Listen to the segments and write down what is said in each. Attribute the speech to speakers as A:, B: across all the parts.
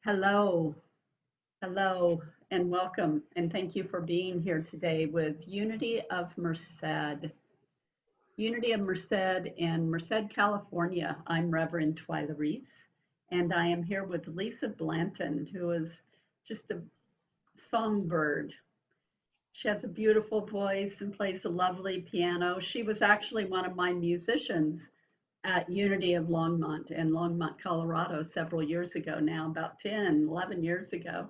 A: Hello, hello, and welcome, and thank you for being here today with Unity of Merced. Unity of Merced in Merced, California. I'm Reverend Twyla Reece, and I am here with Lisa Blanton, who is just a songbird. She has a beautiful voice and plays a lovely piano. She was actually one of my musicians at Unity of Longmont in Longmont, Colorado, several years ago now, about 10, 11 years ago.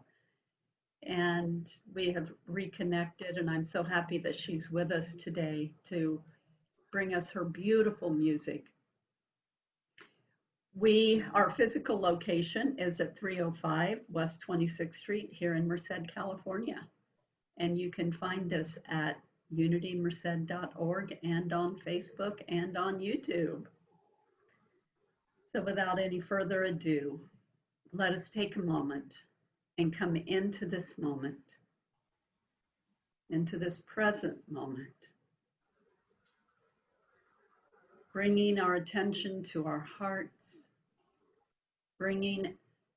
A: And we have reconnected, and I'm so happy that she's with us today to bring us her beautiful music. Our physical location is at 305 West 26th Street here in Merced, California. And you can find us at unitymerced.org and on Facebook and on YouTube. So without any further ado, let us take a moment and come into this moment, into this present moment, bringing our attention to our hearts, bringing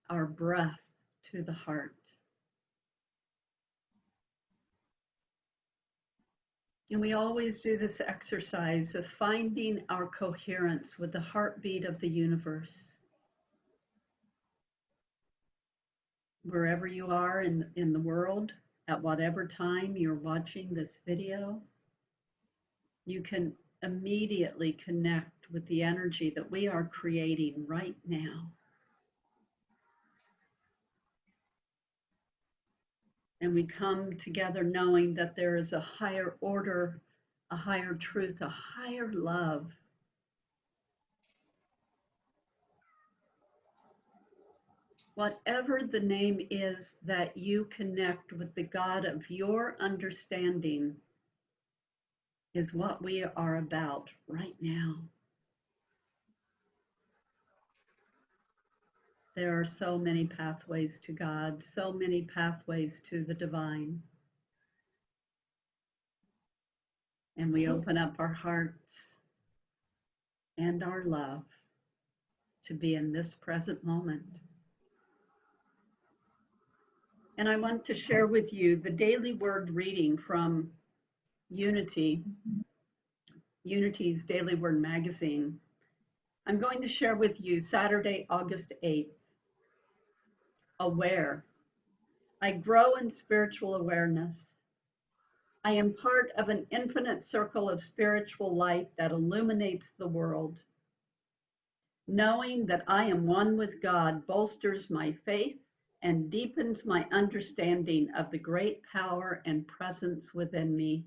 A: our breath to the heart. And we always do this exercise of finding our coherence with the heartbeat of the universe. Wherever you are in the world, at whatever time you're watching this video, you can immediately connect with the energy that we are creating right now. And we come together knowing that there is a higher order, a higher truth, a higher love. Whatever the name is that you connect with the God of your understanding is what we are about right now. There are so many pathways to God, so many pathways to the divine. And we open up our hearts and our love to be in this present moment. And I want to share with you the daily word reading from Unity's Daily Word magazine. I'm going to share with you Saturday, August 8th. Aware. I grow in spiritual awareness. I am part of an infinite circle of spiritual light that illuminates the world. Knowing that I am one with God bolsters my faith and deepens my understanding of the great power and presence within me.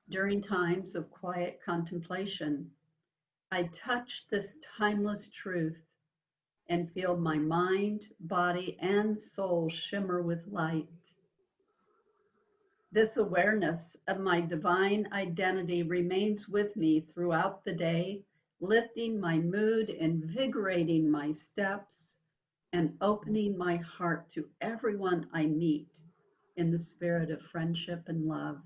A: During times of quiet contemplation, I touch this timeless truth and feel my mind, body, and soul shimmer with light. This awareness of my divine identity remains with me throughout the day, lifting my mood, invigorating my steps, and opening my heart to everyone I meet in the spirit of friendship and love.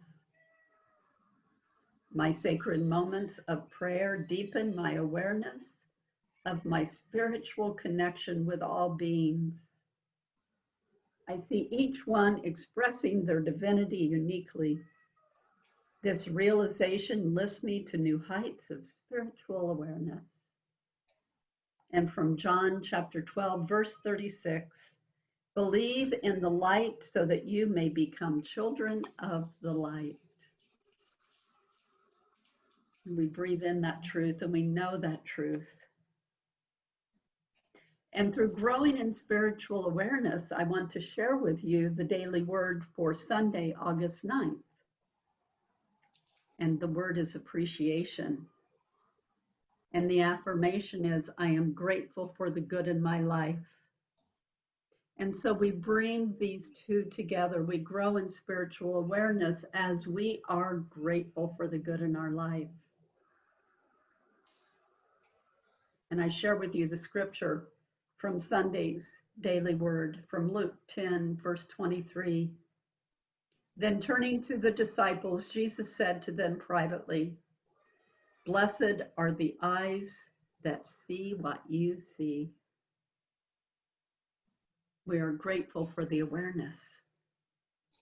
A: My sacred moments of prayer deepen my awareness of my spiritual connection with all beings. I see each one expressing their divinity uniquely. This realization lifts me to new heights of spiritual awareness. And from John chapter 12, verse 36, believe in the light so that you may become children of the light. And we breathe in that truth and we know that truth. And through growing in spiritual awareness, I want to share with you the daily word for Sunday, August 9th. And the word is appreciation. And the affirmation is, I am grateful for the good in my life. And so we bring these two together. We grow in spiritual awareness as we are grateful for the good in our life. And I share with you the scripture from Sunday's daily word from Luke 10, verse 23. Then turning to the disciples, Jesus said to them privately, blessed are the eyes that see what you see. We are grateful for the awareness,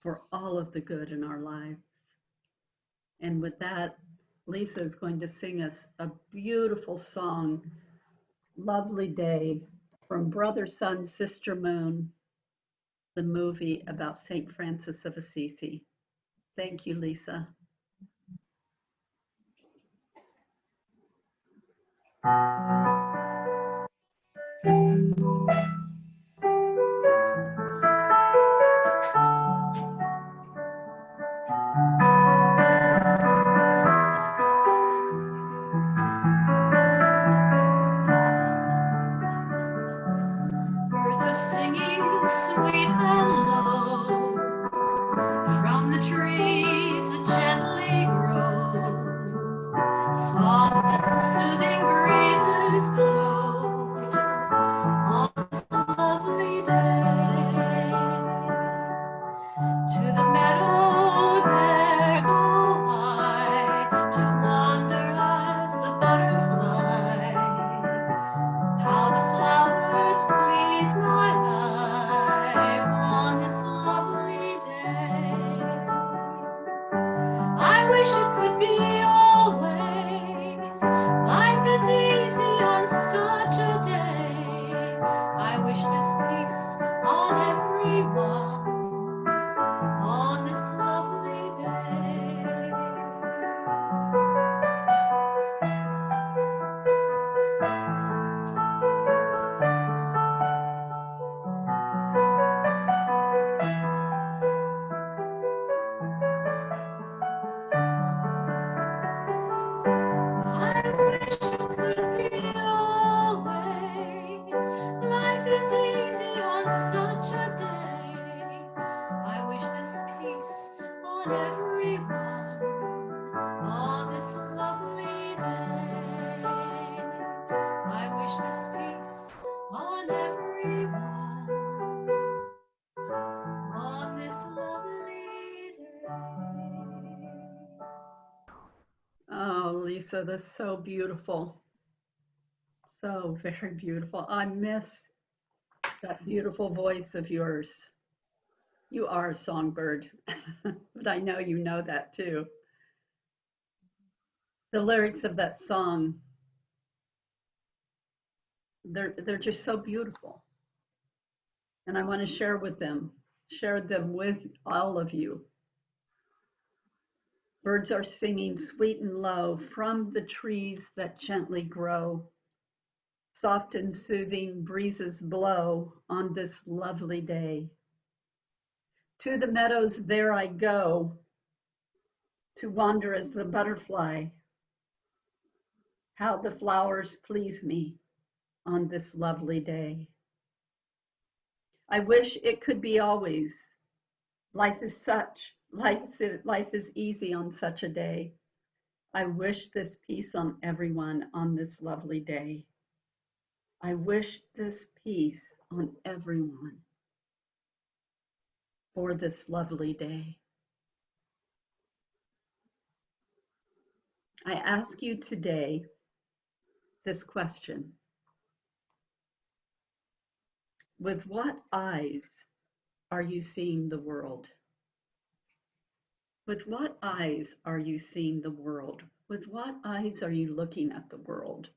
A: for all of the good in our lives. And with that, Lisa is going to sing us a beautiful song, Lovely Day, from Brother, Sun, Sister Moon, the movie about St. Francis of Assisi. Thank you, Lisa.
B: Birds are singing sweet and low from the trees that gently grow. Soft and soothing breezes blow on this lovely day. To the meadow there go I to wander as the butterfly. How the flowers please my eye on this lovely day. I wish it could be always. Life is easy on such a day. I wish this peace on everyone on this lovely day. I wish it could be always. Life is easy on such a day. I wish this peace on everyone on this lovely day. I wish this peace on everyone on this lovely day.
A: Oh, Lisa, that's so beautiful. So very beautiful. I miss that beautiful voice of yours. You are a songbird, but I know you know that too. The lyrics of that song, they're just so beautiful. And I want to share them with all of you. Birds are singing sweet and low from the trees that gently grow. Soft and soothing breezes blow on this lovely day. To the meadows there I go to wander as the butterfly. How the flowers please me on this lovely day. I wish it could be always. Life is easy on such a day. I wish this peace on everyone on this lovely day. I wish this peace on everyone for this lovely day. I ask you today this question. With what eyes are you seeing the world? With what eyes are you seeing the world? With what eyes are you looking at the world?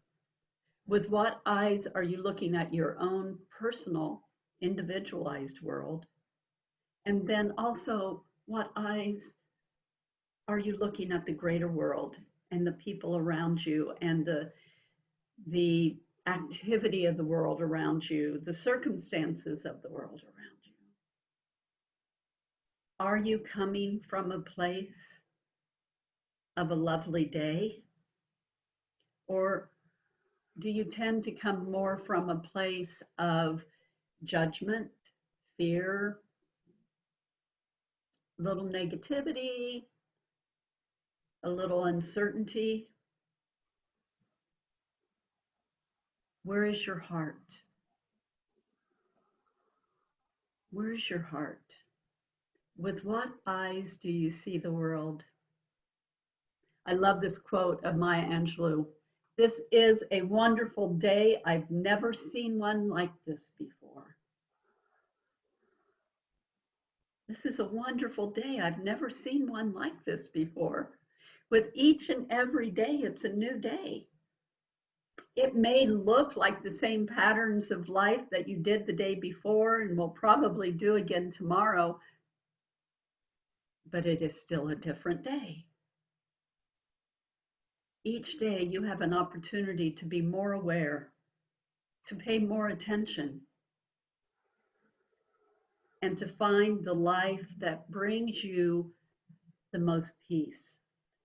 A: With what eyes are you looking at your own personal, individualized world? And then also, what eyes are you looking at the greater world and the people around you and the activity of the world around you, the circumstances of the world around you? Are you coming from a place of a lovely day? Or do you tend to come more from a place of judgment, fear, a little negativity, a little uncertainty? Where is your heart? Where is your heart? With what eyes do you see the world? I love this quote of Maya Angelou. This is a wonderful day. I've never seen one like this before. This is a wonderful day. I've never seen one like this before. With each and every day, it's a new day. It may look like the same patterns of life that you did the day before and will probably do again tomorrow, but it is still a different day. Each day you have an opportunity to be more aware, to pay more attention, and to find the life that brings you the most peace,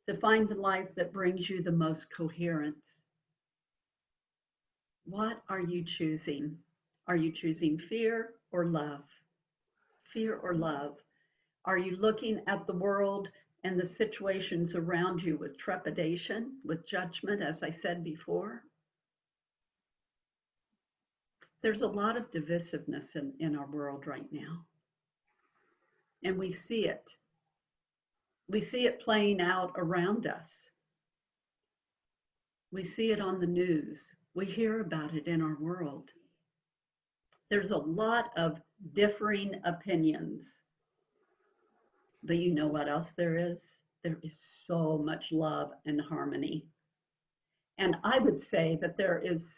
A: to find the life that brings you the most coherence. What are you choosing? Are you choosing fear or love? Fear or love? Are you looking at the world and the situations around you with trepidation, with judgment, as I said before? There's a lot of divisiveness in our world right now. And we see it. We see it playing out around us. We see it on the news. We hear about it in our world. There's a lot of differing opinions. But you know what else there is? There is so much love and harmony. And I would say that there is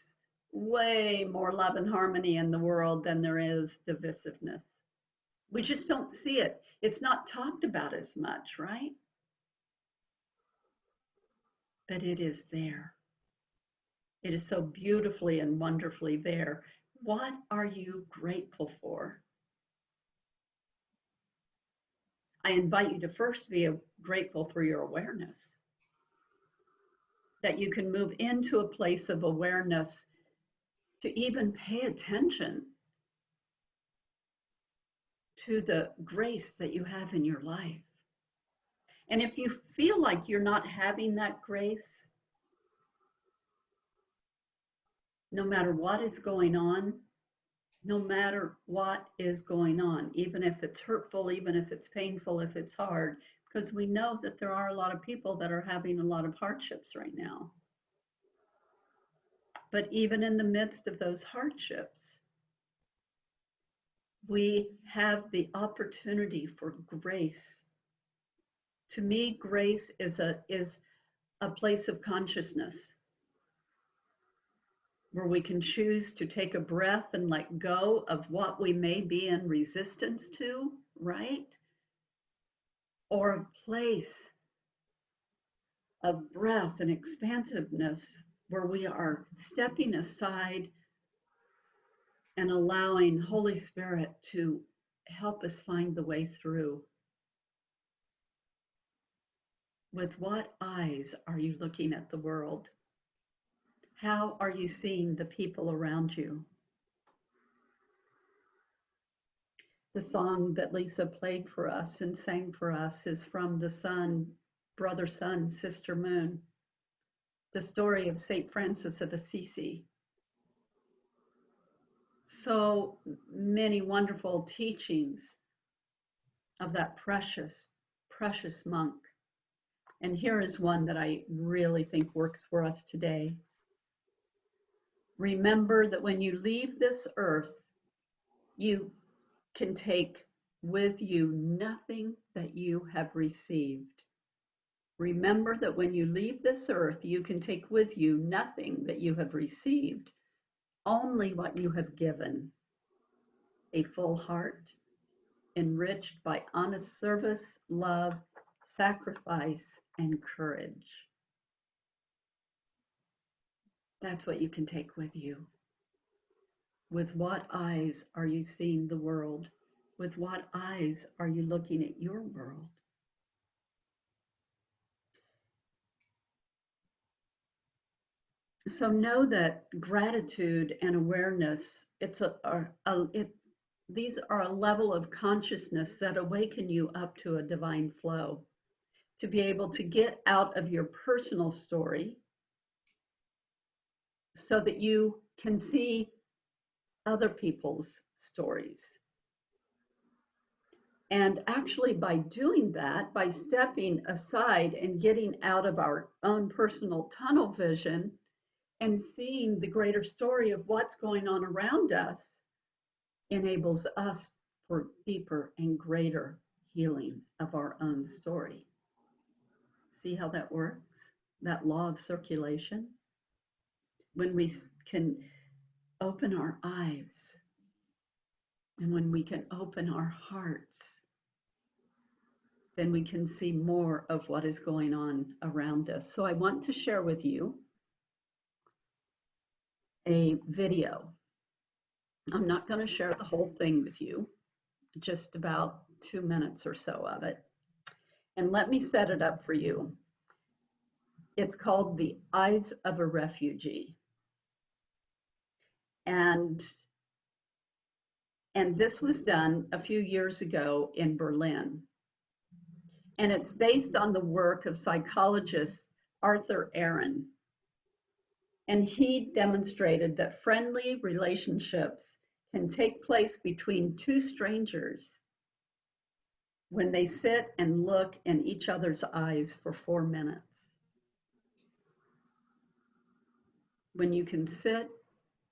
A: way more love and harmony in the world than there is divisiveness. We just don't see it. It's not talked about as much, right? But it is there. It is so beautifully and wonderfully there. What are you grateful for? I invite you to first be grateful for your awareness, that you can move into a place of awareness to even pay attention to the grace that you have in your life. And if you feel like you're not having that grace, no matter what is going on, no matter what is going on, even if it's hurtful, even if it's painful, if it's hard, because we know that there are a lot of people that are having a lot of hardships right now. But even in the midst of those hardships, we have the opportunity for grace. To me, grace is a place of consciousness where we can choose to take a breath and let go of what we may be in resistance to, right? Or a place of breath and expansiveness where we are stepping aside and allowing Holy Spirit to help us find the way through. With what eyes are you looking at the world? How are you seeing the people around you? The song that Lisa played for us and sang for us is from the sun, Brother Sun, Sister Moon, the story of St. Francis of Assisi. So many wonderful teachings of that precious, precious monk. And here is one that I really think works for us today. Remember that when you leave this earth, you can take with you nothing that you have received. Remember that when you leave this earth, you can take with you nothing that you have received, only what you have given. A full heart, enriched by honest service, love, sacrifice, and courage. That's what you can take with you. With what eyes are you seeing the world? With what eyes are you looking at your world? So know that gratitude and awareness, these are a level of consciousness that awaken you up to a divine flow, to be able to get out of your personal story so that you can see other people's stories. And actually, by doing that, by stepping aside and getting out of our own personal tunnel vision and seeing the greater story of what's going on around us, enables us for deeper and greater healing of our own story. See how that works? That law of circulation? When we can open our eyes and when we can open our hearts, then we can see more of what is going on around us. So I want to share with you a video. I'm not going to share the whole thing with you, just about 2 minutes or so of it. And let me set it up for you. It's called The Eyes of a Refugee. And this was done a few years ago in Berlin. And it's based on the work of psychologist Arthur Aaron. And he demonstrated that friendly relationships can take place between two strangers when they sit and look in each other's eyes for 4 minutes. When you can sit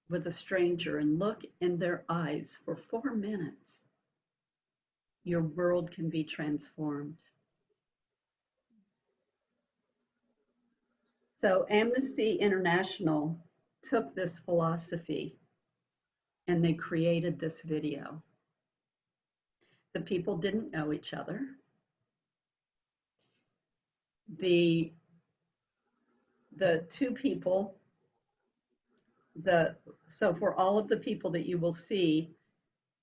A: with a stranger and look in their eyes for 4 minutes, your world can be transformed. So Amnesty International took this philosophy and they created this video. The people didn't know each other. The two people, so for all of the people that you will see,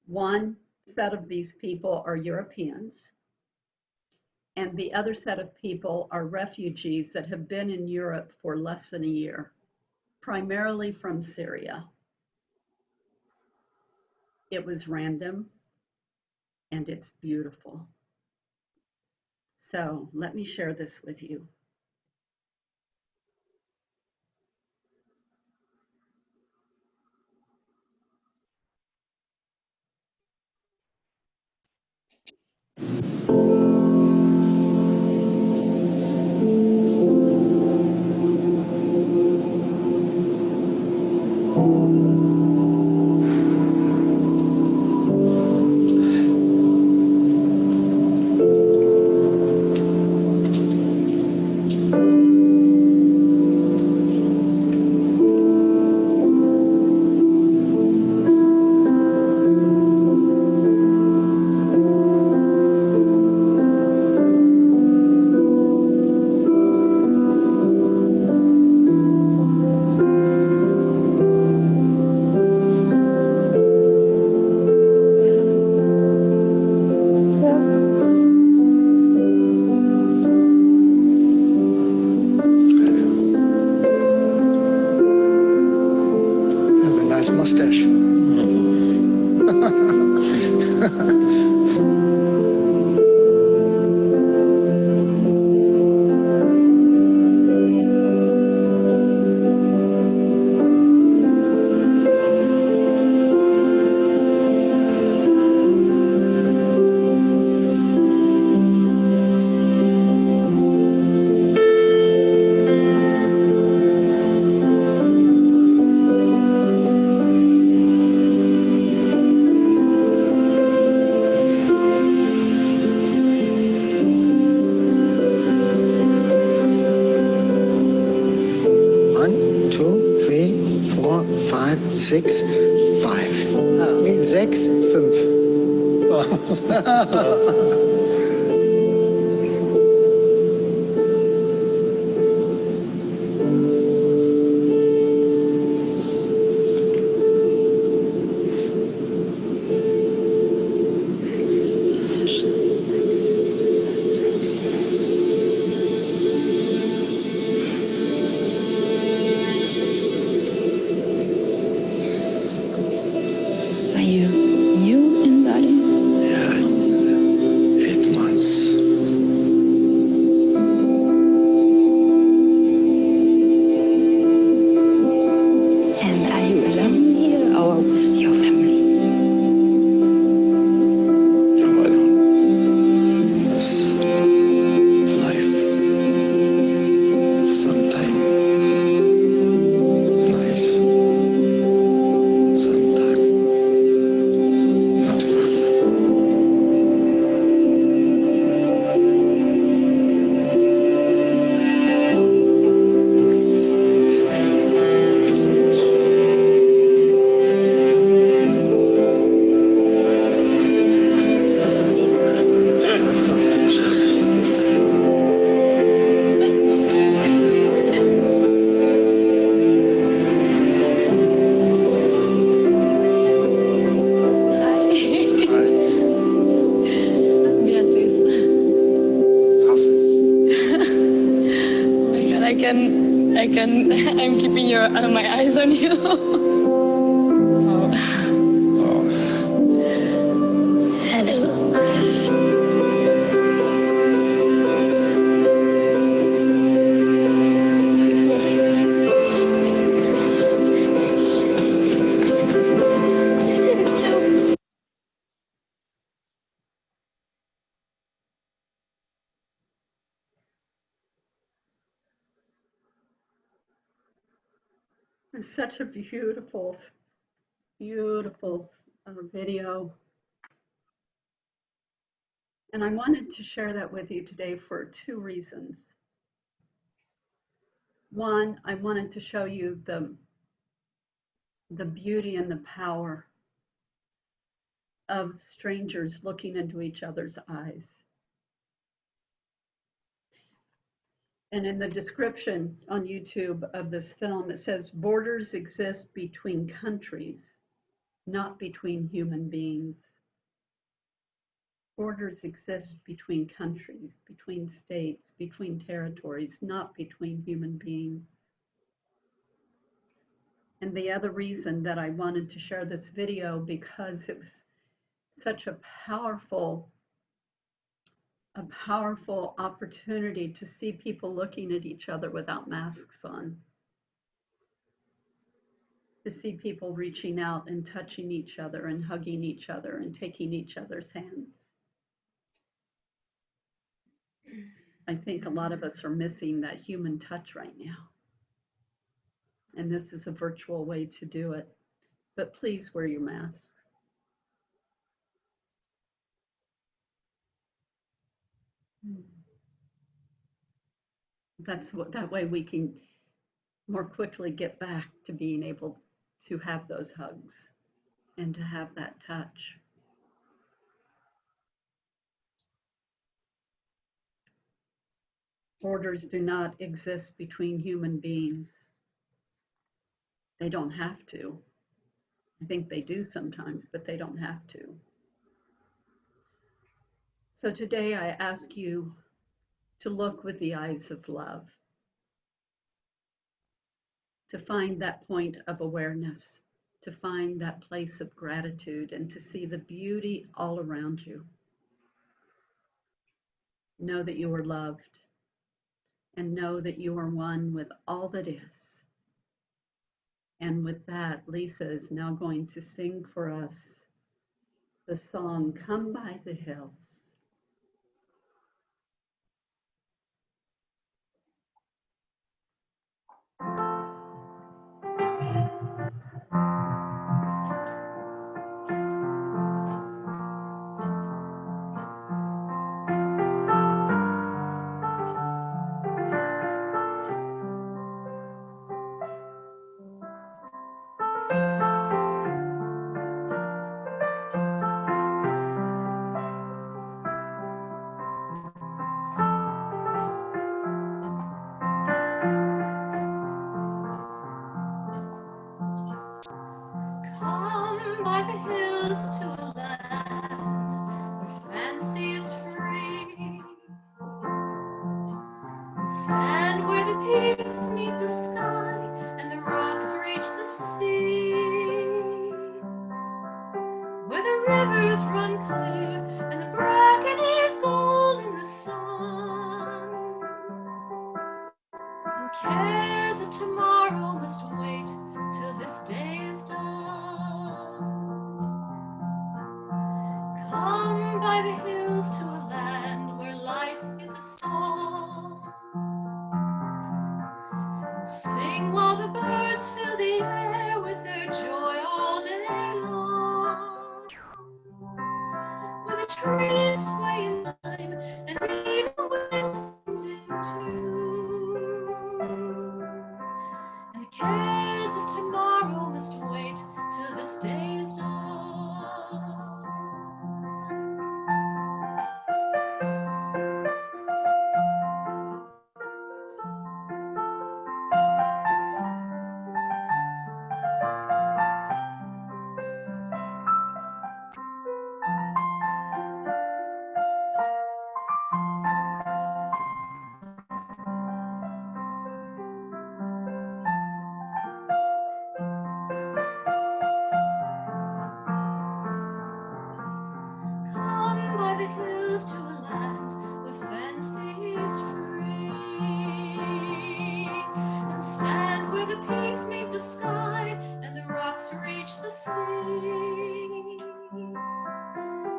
A: one set of these people are Europeans, and the other set of people are refugees that have been in Europe for less than a year, primarily from Syria. It was random, and it's beautiful. So let me share this with you.
C: Mustache. Six, five. Nee, 6, 5.
D: I'm keeping my eyes on you.
A: It's such a beautiful, beautiful video. And I wanted to share that with you today for two reasons. One, I wanted to show you the beauty and the power of strangers looking into each other's eyes. And in the description on YouTube of this film, it says borders exist between countries, not between human beings. Borders exist between countries, between states, between territories, not between human beings. And the other reason that I wanted to share this video, because it was such a powerful opportunity to see people looking at each other without masks on, to see people reaching out and touching each other and hugging each other and taking each other's hands. I think a lot of us are missing that human touch right now. And this is a virtual way to do it. But please wear your masks. That way we can more quickly get back to being able to have those hugs and to have that touch. Borders do not exist between human beings. They don't have to. I think they do sometimes, but they don't have to. So today I ask you to look with the eyes of love, to find that point of awareness, to find that place of gratitude, and to see the beauty all around you. Know that you are loved, and know that you are one with all that is. And with that, Lisa is now going to sing for us the song, Come by the Hills.
B: Come by the hills to a land where fancy is free. Stand where the peaks meet the sky and the rocks reach the sea. Where the rivers run clear and the bracken is gold in the sun. And cares of tomorrow must wait till this day is done. Come by the hills to a land where life is a song. Sing while the birds fill the air with their joy all day long. Where the trees sway in time and even the wind sings in tune. And the cares of tomorrow must wait till this day is done.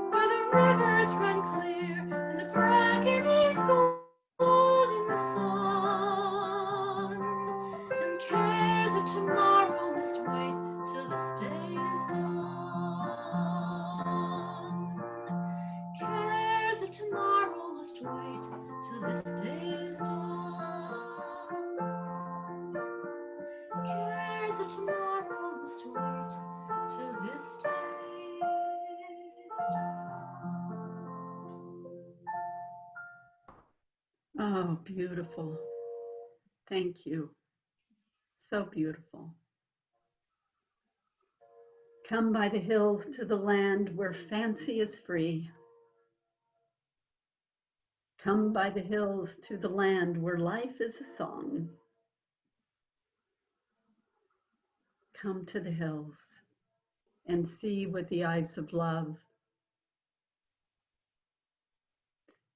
B: where the rivers run clear and the bracken is gold in the sun, and cares of tomorrow must wait till this day is done. Cares of tomorrow must wait till this day is done. Cares of tomorrow must wait till this day is done.
A: Oh, beautiful. Thank you. So beautiful. Come by the hills to the land where fancy is free. Come by the hills to the land where life is a song. Come to the hills and see with the eyes of love.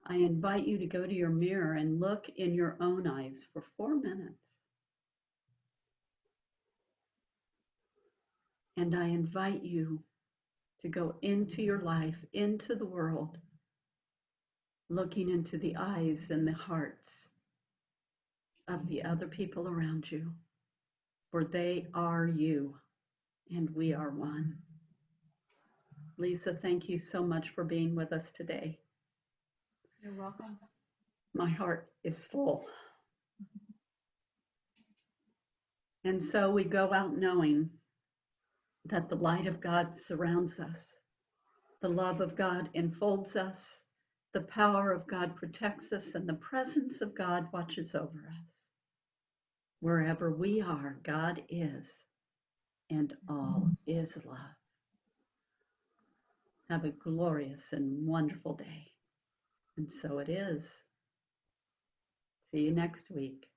A: I invite you to go to your mirror and look in your own eyes for 4 minutes. And I invite you to go into your life, into the world, looking into the eyes and the hearts of the other people around you, for they are you and we are one. Lisa, thank you so much for being with us today.
B: You're welcome.
A: My heart is full. And so we go out knowing that the light of God surrounds us, the love of God enfolds us, the power of God protects us, and the presence of God watches over us. Wherever we are, God is, and all is love. Have a glorious and wonderful day. And so it is. See you next week.